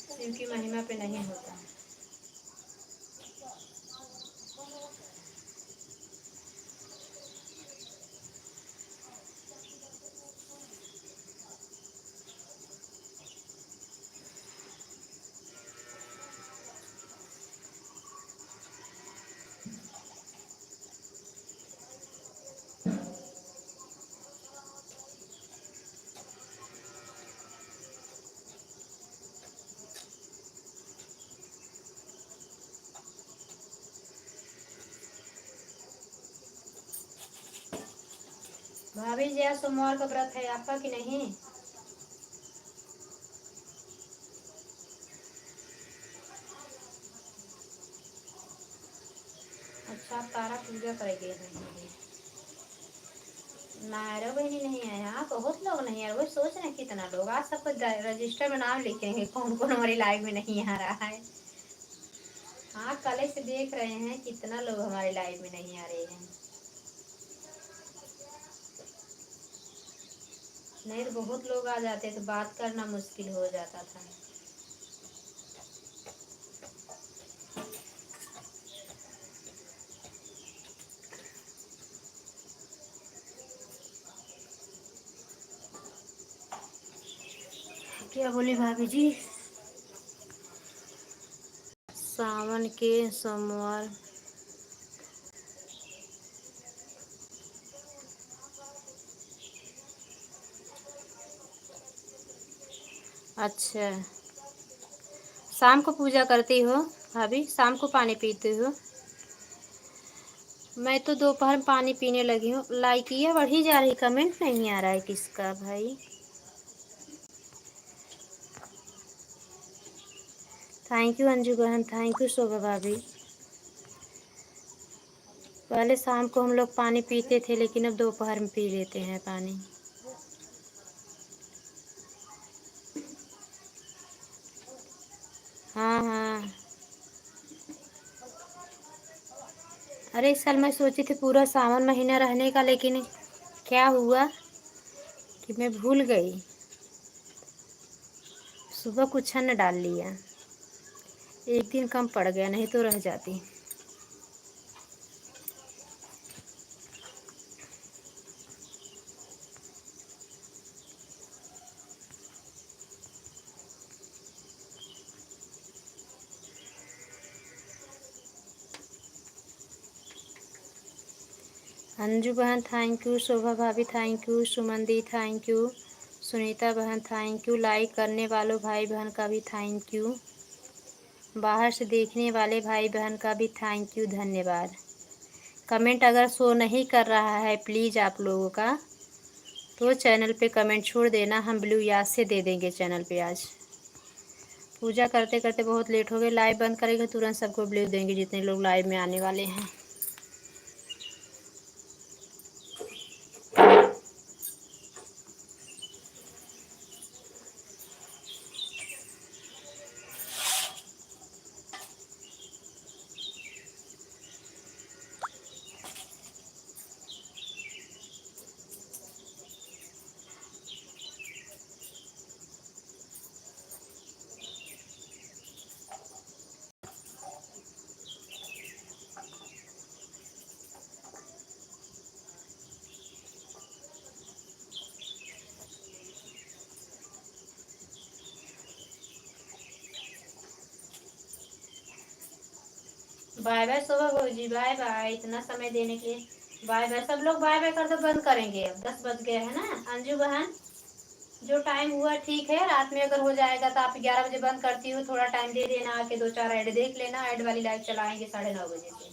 शिव की महिमा पे नहीं होता। भाभी जी आज सोमवार का व्रत है आपका कि नहीं? अच्छा, आप तारा पूजा करेंगे? नायरा बहनी नहीं है यहाँ, बहुत लोग नहीं है, वो सोच रहे हैं कितना लोग आज सबको रजिस्टर में नाम लिखेंगे कौन कौन हमारी लाइव में नहीं आ रहा है। हाँ, कल से देख रहे हैं कितना लोग हमारे लाइव में नहीं आ रहे हैं। नहीं तो बहुत लोग आ जाते तो बात करना मुश्किल हो जाता था। क्या बोले भाभी जी? सावन के सोमवार अच्छा, शाम को पूजा करती हो भाभी? शाम को पानी पीते हो? मैं तो दोपहर में पानी पीने लगी हूँ। लाइकिया बढ़ी जा रही, कमेंट नहीं आ रहा है किसका भाई? थैंक यू अंजू बहन, थैंक यू शोभा भाभी। पहले शाम को हम लोग पानी पीते थे, लेकिन अब दोपहर में पी लेते हैं पानी। हाँ हाँ। अरे इस साल मैं सोची थी पूरा सावन महीना रहने का, लेकिन क्या हुआ कि मैं भूल गई, सुबह कुछ न डाल लिया, एक दिन कम पड़ गया, नहीं तो रह जाती। अंजू बहन थैंक यू, शोभा भाभी thank you, Suman the thank you, Sunita बहन थैंक यू, लाइक करने वालों भाई बहन का भी थैंक यू, बाहर से देखने वाले भाई बहन का भी थैंक यू, धन्यवाद। कमेंट अगर शो नहीं कर रहा है प्लीज़ आप लोगों का, तो चैनल पे कमेंट छोड़ देना, हम ब्लू याद से दे देंगे चैनल पे। आज पूजा करते करते बहुत लेट हो गए, लाइव बंद करेंगे तुरंत सबको ब्लू देंगे जितने लोग लाइव में आने वाले हैं। बाय बाय शोभा भौजी, बाय बाय, इतना समय देने के लिए बाय बाय। सब लोग बाय बाय कर दो, बंद करेंगे, अब 10 बज गए हैं ना। अंजू बहन जो टाइम हुआ ठीक है, रात में अगर हो जाएगा तो आप 11 बजे बंद करती हो, थोड़ा टाइम दे देना, आके 2-4 ऐड देख लेना, ऐड वाली लाइव चलाएंगे 9:30 बजे से,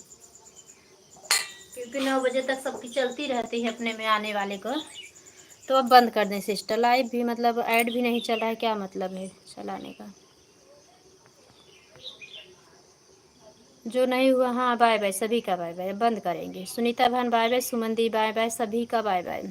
क्योंकि 9 बजे तक सबकी चलती रहती है अपने में आने वाले को। तो अब बंद कर दें सिस्टर, लाइव भी मतलब ऐड भी नहीं चल रहा है, क्या मतलब है चलाने का। जो नहीं हुआ, हाँ बाय बाय सभी का बाय बाय, बंद करेंगे। सुनीता बहन बाय बाय, सुमन दी बाय बाय, सभी का बाय बाय।